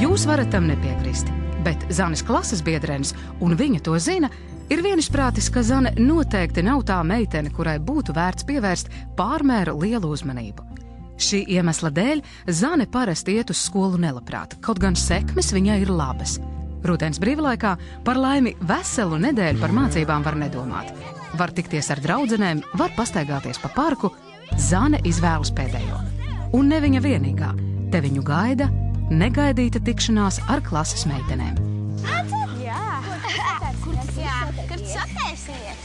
Jūs varat tam nepiekrist, bet Zanes klases biedrenis, un viņa to zina, ir vienisprātis, ka Zane noteikti nav tā meitene, kurai būtu vērts pievērst pārmēru lielu uzmanību. Šī iemesla dēļ Zane parasti iet uz skolu nelabprāt, kaut gan sekmes viņai ir labas. Rudens brīvlaikā par laimi veselu nedēļu par mācībām var nedomāt. Var tikties ar draudzenēm, var pastaigāties pa parku. Zane izvēlas pēdējo. Un ne viņa vienīgā. Te viņu gaida negaidīta tikšanās ar klases meitenēm. Jā. Kur tu satiesies?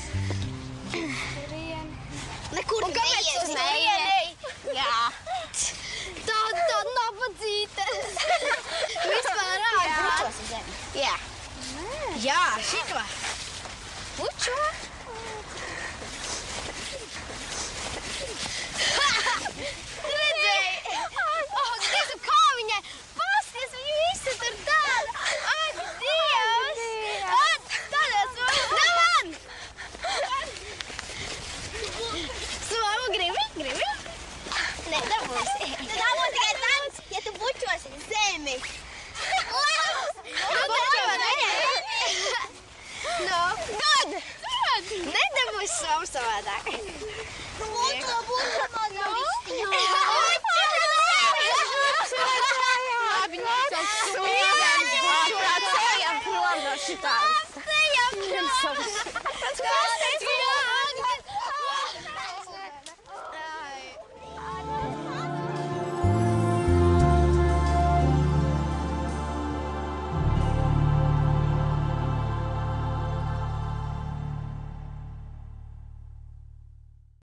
Nekur nejies uz Meieni. Jā. Tā nabadzīte. Vispār ārprāt. Jā. Jā, šito. Pučo. Redzēji? Dievs, kā viņai? Pasties, viņu visi tur tāda. Ak, Dievs. Tādās vēl. Neman! Slāmu gribi? Nē, dabūsi. Dabūs tikai tāds, ja tu bučosi zemi. No, god! Nedabūsi slāmu savādāk. Bučo, man nav izstīja.